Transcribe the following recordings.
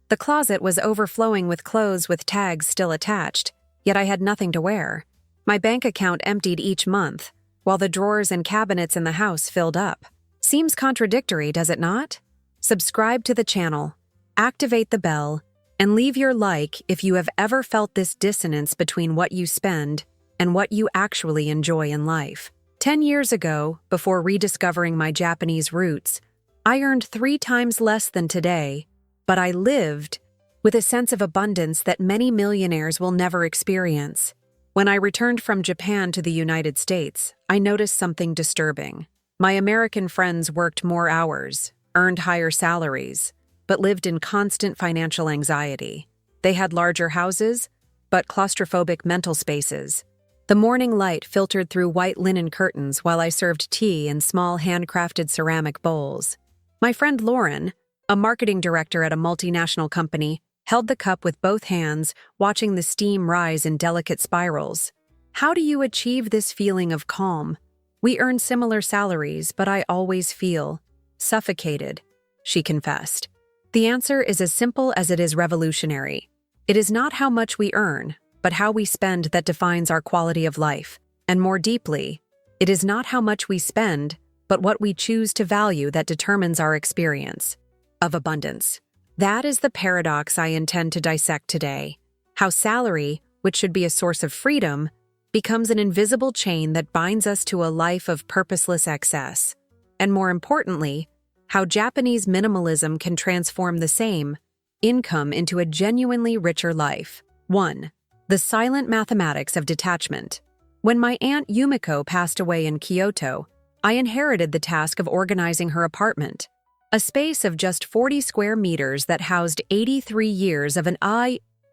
The closet was overflowing with clothes with tags still attached, yet I had nothing to wear. My bank account emptied each month, while the drawers and cabinets in the house filled up. Seems contradictory, does it not? Subscribe to the channel, activate the bell, and leave your like if you have ever felt this dissonance between what you spend and what you actually enjoy in life. 10 years ago, before rediscovering my Japanese roots, I earned 3 times less than today, but I lived with a sense of abundance that many millionaires will never experience. When I returned from Japan to the United States, I noticed something disturbing. My American friends worked more hours, earned higher salaries, but lived in constant financial anxiety. They had larger houses, but claustrophobic mental spaces. The morning light filtered through white linen curtains while I served tea in small handcrafted ceramic bowls. My friend Lauren, a marketing director at a multinational company, held the cup with both hands, watching the steam rise in delicate spirals. How do you achieve this feeling of calm? We earn similar salaries, but I always feel suffocated, she confessed. The answer is as simple as it is revolutionary. It is not how much we earn, but how we spend that defines our quality of life. And more deeply, it is not how much we spend, but what we choose to value that determines our experience of abundance. That is the paradox I intend to dissect today. How salary, which should be a source of freedom, becomes an invisible chain that binds us to a life of purposeless excess. And more importantly, how Japanese minimalism can transform the same income into a genuinely richer life. 1. The silent mathematics of detachment. When my aunt Yumiko passed away in Kyoto, I inherited the task of organizing her apartment, a space of just 40 square meters that housed 83 years of an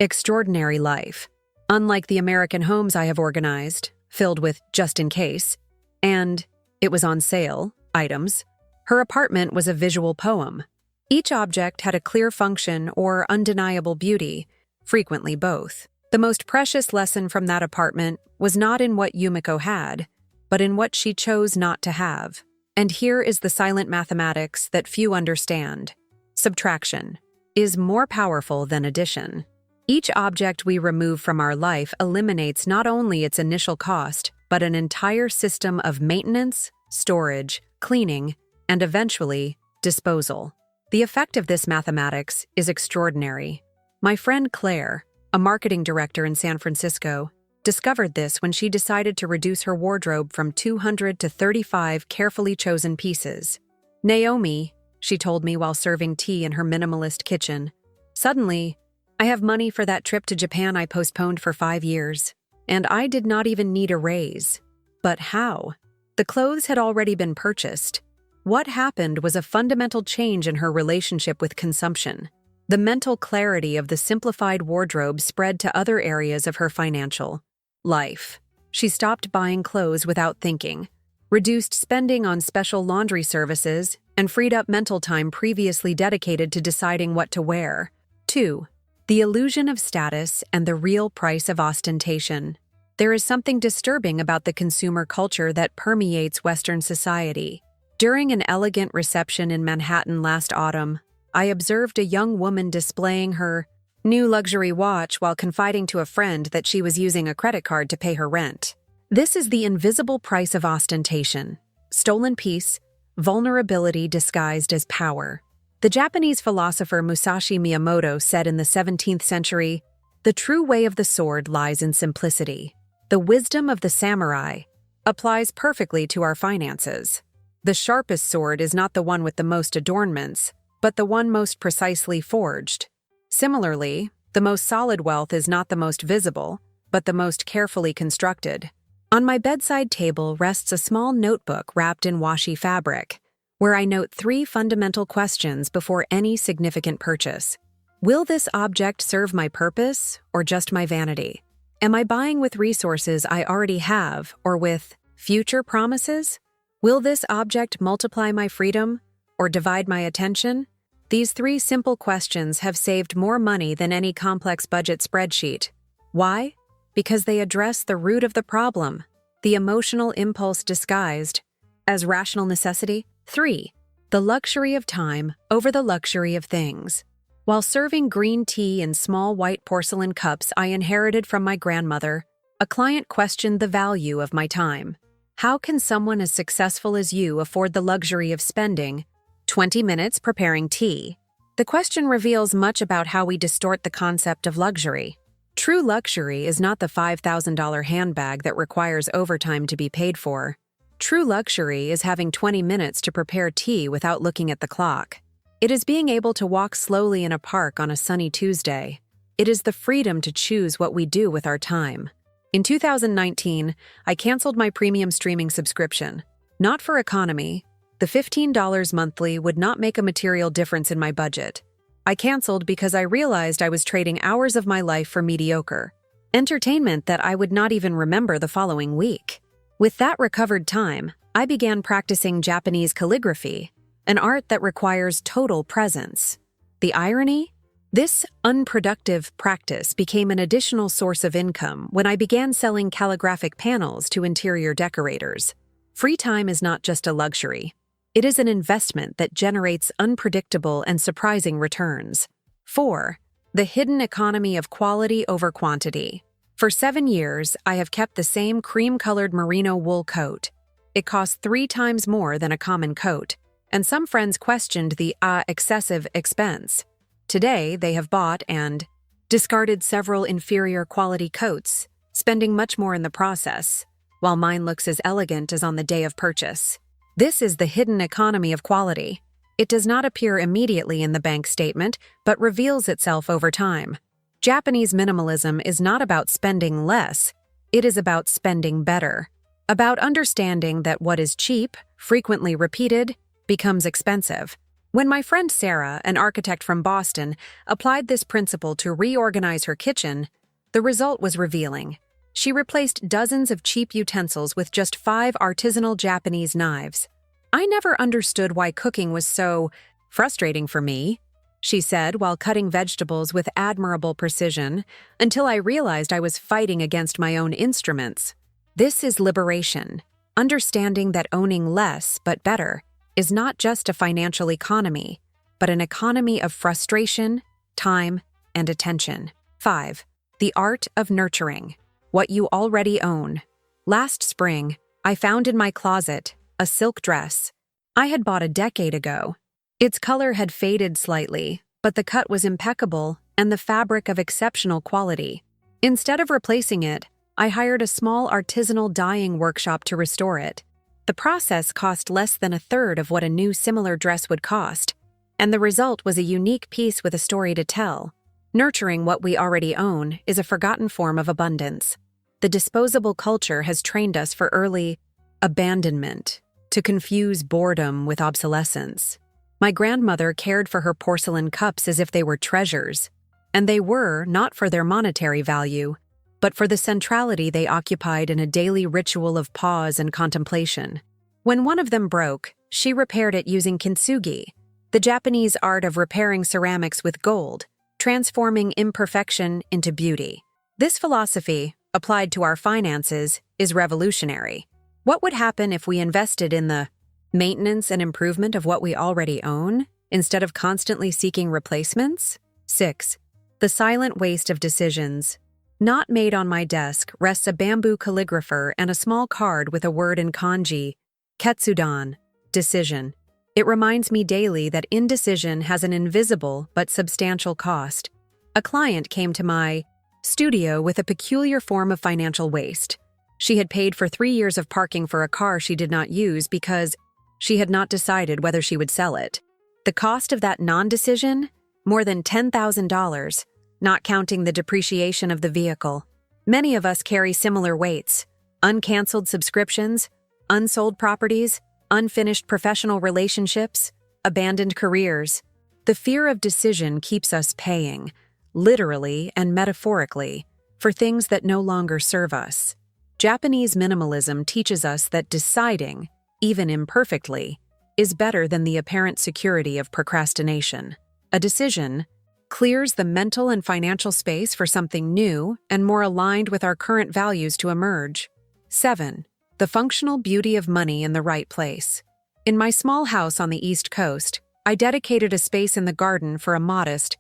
extraordinary life. Unlike the American homes I have organized, filled with just in case, and it was on sale items, her apartment was a visual poem. Each object had a clear function or undeniable beauty, frequently both. The most precious lesson from that apartment was not in what Yumiko had, but in what she chose not to have. And here is the silent mathematics that few understand. Subtraction is more powerful than addition. Each object we remove from our life eliminates not only its initial cost, but an entire system of maintenance, storage, cleaning, and eventually, disposal. The effect of this mathematics is extraordinary. My friend Claire, a marketing director in San Francisco, discovered this when she decided to reduce her wardrobe from 200 to 35 carefully chosen pieces. Naomi, she told me while serving tea in her minimalist kitchen, suddenly, I have money for that trip to Japan I postponed for 5 years, and I did not even need a raise. But how? The clothes had already been purchased. What happened was a fundamental change in her relationship with consumption. The mental clarity of the simplified wardrobe spread to other areas of her financial life. She stopped buying clothes without thinking, reduced spending on special laundry services, and freed up mental time previously dedicated to deciding what to wear. 2. The illusion of status and the real price of ostentation. There is something disturbing about the consumer culture that permeates Western society. During an elegant reception in Manhattan last autumn, I observed a young woman displaying her new luxury watch while confiding to a friend that she was using a credit card to pay her rent. This is the invisible price of ostentation. Stolen peace, vulnerability disguised as power. The Japanese philosopher Musashi Miyamoto said in the 17th century, "The true way of the sword lies in simplicity." The wisdom of the samurai applies perfectly to our finances. The sharpest sword is not the one with the most adornments, but the one most precisely forged. Similarly, the most solid wealth is not the most visible, but the most carefully constructed. On my bedside table rests a small notebook wrapped in washi fabric, where I note 3 fundamental questions before any significant purchase. Will this object serve my purpose or just my vanity? Am I buying with resources I already have or with future promises? Will this object multiply my freedom or divide my attention? These 3 simple questions have saved more money than any complex budget spreadsheet. Why? Because they address the root of the problem, the emotional impulse disguised as rational necessity. 3. The luxury of time over the luxury of things. While serving green tea in small white porcelain cups I inherited from my grandmother, a client questioned the value of my time. How can someone as successful as you afford the luxury of spending 20 minutes preparing tea? The question reveals much about how we distort the concept of luxury. True luxury is not the $5,000 handbag that requires overtime to be paid for. True luxury is having 20 minutes to prepare tea without looking at the clock. It is being able to walk slowly in a park on a sunny Tuesday. It is the freedom to choose what we do with our time. In 2019, I canceled my premium streaming subscription. Not for economy. The $15 monthly would not make a material difference in my budget. I canceled because I realized I was trading hours of my life for mediocre entertainment that I would not even remember the following week. With that recovered time, I began practicing Japanese calligraphy, an art that requires total presence. The irony? This unproductive practice became an additional source of income when I began selling calligraphic panels to interior decorators. Free time is not just a luxury. It is an investment that generates unpredictable and surprising returns. 4. The hidden economy of quality over quantity. For 7 years, I have kept the same cream-colored merino wool coat. It costs 3 times more than a common coat, and some friends questioned the excessive expense. Today, they have bought and discarded several inferior quality coats, spending much more in the process, while mine looks as elegant as on the day of purchase. This is the hidden economy of quality. It does not appear immediately in the bank statement, but reveals itself over time. Japanese minimalism is not about spending less, it is about spending better. About understanding that what is cheap, frequently repeated, becomes expensive. When my friend Sarah, an architect from Boston, applied this principle to reorganize her kitchen, the result was revealing. She replaced dozens of cheap utensils with just 5 artisanal Japanese knives. "I never understood why cooking was so frustrating for me," she said while cutting vegetables with admirable precision, "until I realized I was fighting against my own instruments." This is liberation, understanding that owning less but better is not just a financial economy, but an economy of frustration, time, and attention. 5. The art of nurturing. What you already own. Last spring, I found in my closet a silk dress I had bought a decade ago. Its color had faded slightly, but the cut was impeccable and the fabric of exceptional quality. Instead of replacing it, I hired a small artisanal dyeing workshop to restore it. The process cost less than a third of what a new similar dress would cost, and the result was a unique piece with a story to tell. Nurturing what we already own is a forgotten form of abundance. The disposable culture has trained us for early abandonment, to confuse boredom with obsolescence. My grandmother cared for her porcelain cups as if they were treasures, and they were not for their monetary value, but for the centrality they occupied in a daily ritual of pause and contemplation. When one of them broke, she repaired it using kintsugi, the Japanese art of repairing ceramics with gold, transforming imperfection into beauty. This philosophy, applied to our finances, is revolutionary. What would happen if we invested in the maintenance and improvement of what we already own, instead of constantly seeking replacements? 6. The silent waste of decisions. Not made on my desk rests a bamboo calligrapher and a small card with a word in kanji, ketsudan, decision. It reminds me daily that indecision has an invisible but substantial cost. A client came to my studio with a peculiar form of financial waste. She had paid for 3 years of parking for a car she did not use because she had not decided whether she would sell it. The cost of that non-decision? More than $10,000. Not counting the depreciation of the vehicle. Many of us carry similar weights: uncanceled subscriptions, unsold properties, unfinished professional relationships, abandoned careers. The fear of decision keeps us paying, literally and metaphorically, for things that no longer serve us. Japanese minimalism teaches us that deciding, even imperfectly, is better than the apparent security of procrastination. A decision clears the mental and financial space for something new and more aligned with our current values to emerge. 7. The functional beauty of money in the right place. In my small house on the East Coast, I dedicated a space in the garden for a modest,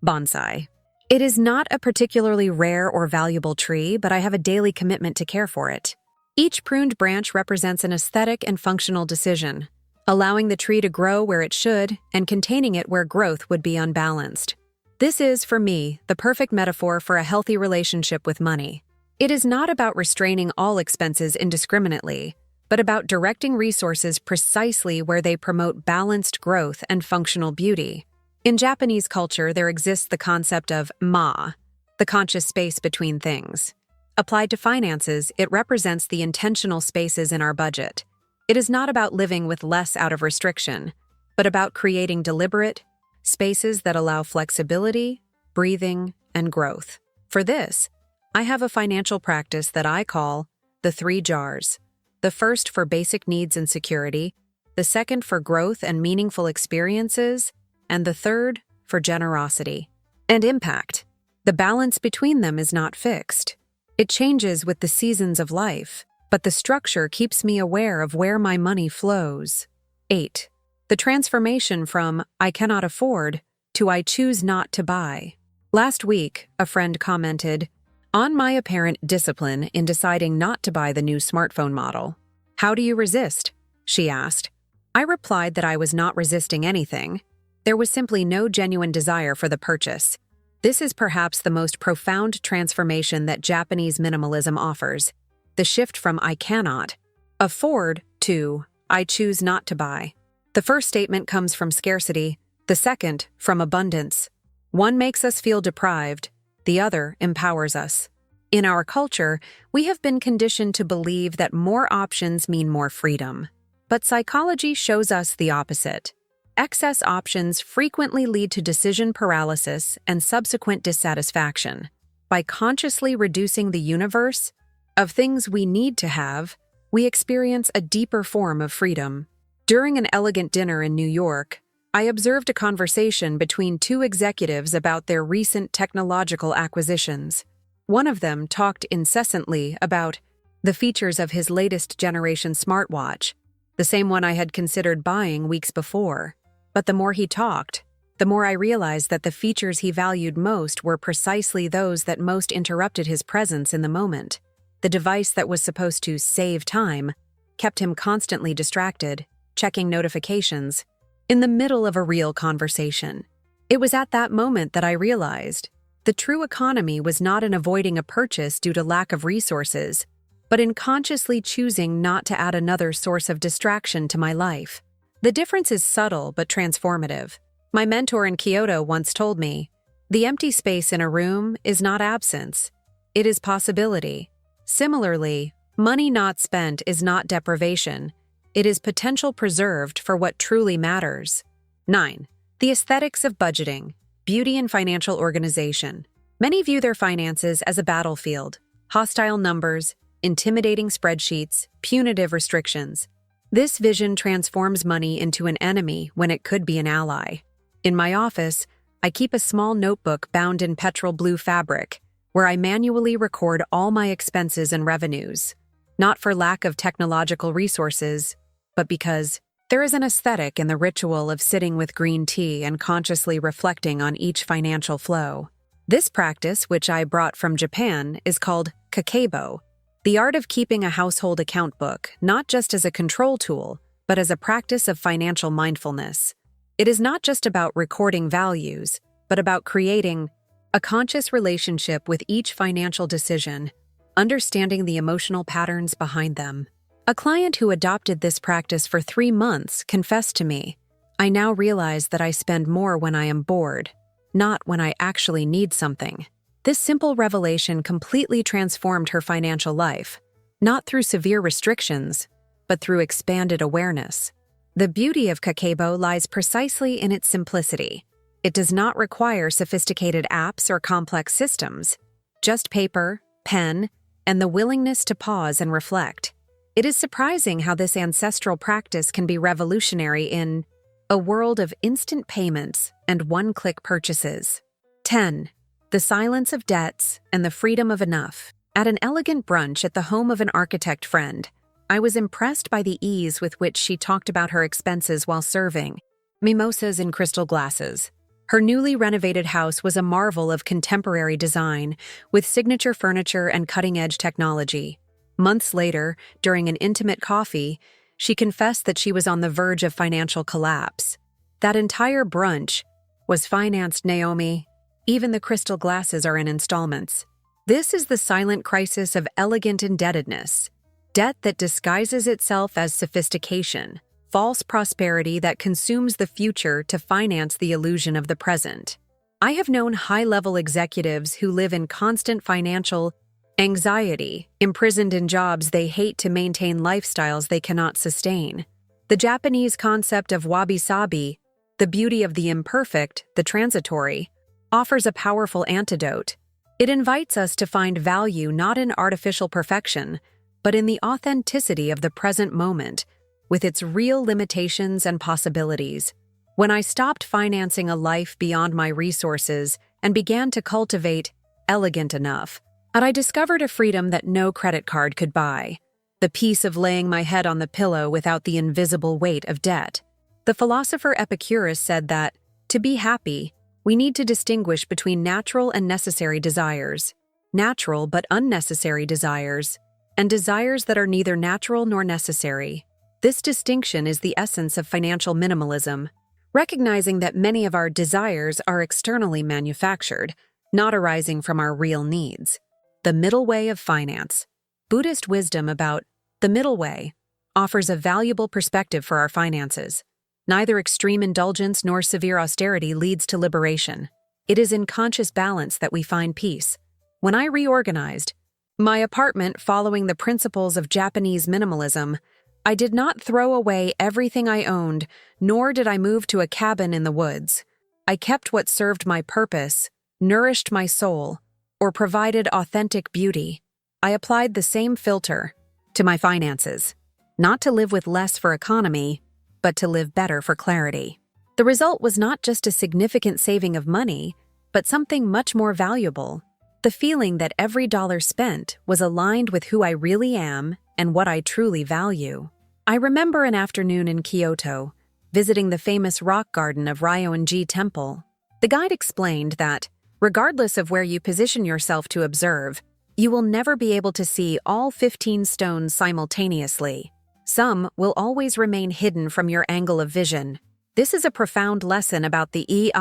Bonsai. It is not a particularly rare or valuable tree, but I have a daily commitment to care for it. Each pruned branch represents an aesthetic and functional decision, allowing the tree to grow where it should and containing it where growth would be unbalanced. This is, for me, the perfect metaphor for a healthy relationship with money. It is not about restraining all expenses indiscriminately, but about directing resources precisely where they promote balanced growth and functional beauty. In Japanese culture, there exists the concept of ma, the conscious space between things. Applied to finances, it represents the intentional spaces in our budget. It is not about living with less out of restriction, but about creating deliberate spaces that allow flexibility, breathing, and growth. For this, I have a financial practice that I call the 3 jars. The first for basic needs and security, the second for growth and meaningful experiences, and the third for generosity and impact. The balance between them is not fixed. It changes with the seasons of life, but the structure keeps me aware of where my money flows. 8. The transformation from "I cannot afford" to "I choose not to buy." Last week, a friend commented, "On my apparent discipline in deciding not to buy the new smartphone model. How do you resist?" she asked. I replied that I was not resisting anything. There was simply no genuine desire for the purchase. This is perhaps the most profound transformation that Japanese minimalism offers, the shift from "I cannot afford" to "I choose not to buy." The first statement comes from scarcity, the second from abundance. One makes us feel deprived, the other empowers us. In our culture, we have been conditioned to believe that more options mean more freedom. But psychology shows us the opposite. Excess options frequently lead to decision paralysis and subsequent dissatisfaction. By consciously reducing the universe of things we need to have, we experience a deeper form of freedom. During an elegant dinner in New York, I observed a conversation between 2 executives about their recent technological acquisitions. One of them talked incessantly about the features of his latest generation smartwatch, the same one I had considered buying weeks before. But the more he talked, the more I realized that the features he valued most were precisely those that most interrupted his presence in the moment. The device that was supposed to save time kept him constantly distracted, checking notifications, in the middle of a real conversation. It was at that moment that I realized the true economy was not in avoiding a purchase due to lack of resources, but in consciously choosing not to add another source of distraction to my life. The difference is subtle but transformative. My mentor in Kyoto once told me, "The empty space in a room is not absence, it is possibility." Similarly, money not spent is not deprivation, it is potential preserved for what truly matters. 9. The aesthetics of budgeting, beauty and financial organization. Many view their finances as a battlefield, hostile numbers, intimidating spreadsheets, punitive restrictions. This vision transforms money into an enemy when it could be an ally. In my office, I keep a small notebook bound in petrol blue fabric, where I manually record all my expenses and revenues, not for lack of technological resources, but because there is an aesthetic in the ritual of sitting with green tea and consciously reflecting on each financial flow. This practice, which I brought from Japan, is called kakeibo, the art of keeping a household account book, not just as a control tool, but as a practice of financial mindfulness. It is not just about recording values, but about creating a conscious relationship with each financial decision, understanding the emotional patterns behind them. A client who adopted this practice for 3 months confessed to me, "I now realize that I spend more when I am bored, not when I actually need something." This simple revelation completely transformed her financial life, not through severe restrictions, but through expanded awareness. The beauty of kakeibo lies precisely in its simplicity. It does not require sophisticated apps or complex systems, just paper, pen, and the willingness to pause and reflect. It is surprising how this ancestral practice can be revolutionary in a world of instant payments and one-click purchases. 10. The silence of debts and the freedom of enough. At an elegant brunch at the home of an architect friend, I was impressed by the ease with which she talked about her expenses while serving mimosas in crystal glasses. Her newly renovated house was a marvel of contemporary design, with signature furniture and cutting-edge technology. Months later, during an intimate coffee, she confessed that she was on the verge of financial collapse. That entire brunch was financed, Naomi. Even the crystal glasses are in installments. This is the silent crisis of elegant indebtedness. Debt that disguises itself as sophistication. False prosperity that consumes the future to finance the illusion of the present. I have known high-level executives who live in constant financial anxiety, imprisoned in jobs they hate to maintain lifestyles they cannot sustain. The Japanese concept of wabi-sabi, the beauty of the imperfect, the transitory, offers a powerful antidote. It invites us to find value not in artificial perfection, but in the authenticity of the present moment, with its real limitations and possibilities. When I stopped financing a life beyond my resources and began to cultivate elegant enough, and I discovered a freedom that no credit card could buy, the peace of laying my head on the pillow without the invisible weight of debt. The philosopher Epicurus said that, to be happy, we need to distinguish between natural and necessary desires, natural but unnecessary desires, and desires that are neither natural nor necessary. This distinction is the essence of financial minimalism, recognizing that many of our desires are externally manufactured, not arising from our real needs. The middle way of finance. Buddhist wisdom about the middle way offers a valuable perspective for our finances. Neither extreme indulgence nor severe austerity leads to liberation. It is in conscious balance that we find peace. When I reorganized my apartment following the principles of Japanese minimalism, I did not throw away everything I owned, nor did I move to a cabin in the woods. I kept what served my purpose, nourished my soul, or provided authentic beauty. I applied the same filter to my finances, not to live with less for economy, but to live better for clarity. The result was not just a significant saving of money, but something much more valuable. The feeling that every dollar spent was aligned with who I really am and what I truly value. I remember an afternoon in Kyoto, visiting the famous rock garden of Ryoanji Temple. The guide explained that, regardless of where you position yourself to observe, you will never be able to see all 15 stones simultaneously. Some will always remain hidden from your angle of vision. This is a profound lesson about the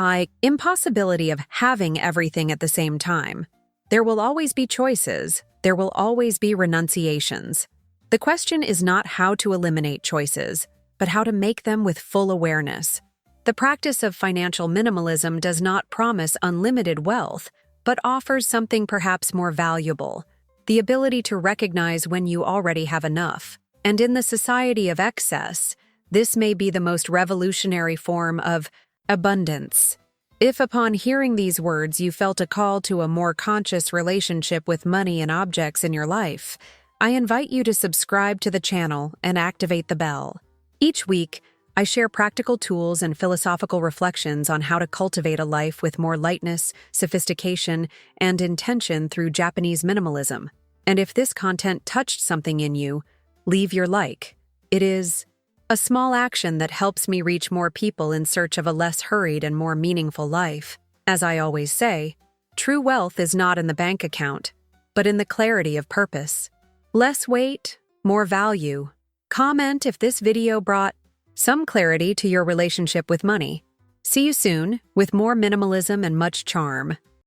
impossibility of having everything at the same time. There will always be choices. There will always be renunciations. The question is not how to eliminate choices, but how to make them with full awareness. The practice of financial minimalism does not promise unlimited wealth, but offers something perhaps more valuable, the ability to recognize when you already have enough. And in the society of excess, this may be the most revolutionary form of abundance. If upon hearing these words you felt a call to a more conscious relationship with money and objects in your life, I invite you to subscribe to the channel and activate the bell. Each week, I share practical tools and philosophical reflections on how to cultivate a life with more lightness, sophistication, and intention through Japanese minimalism. And if this content touched something in you, leave your like. It is a small action that helps me reach more people in search of a less hurried and more meaningful life. As I always say, true wealth is not in the bank account, but in the clarity of purpose. Less weight, more value. Comment if this video brought some clarity to your relationship with money. See you soon with more minimalism and much charm.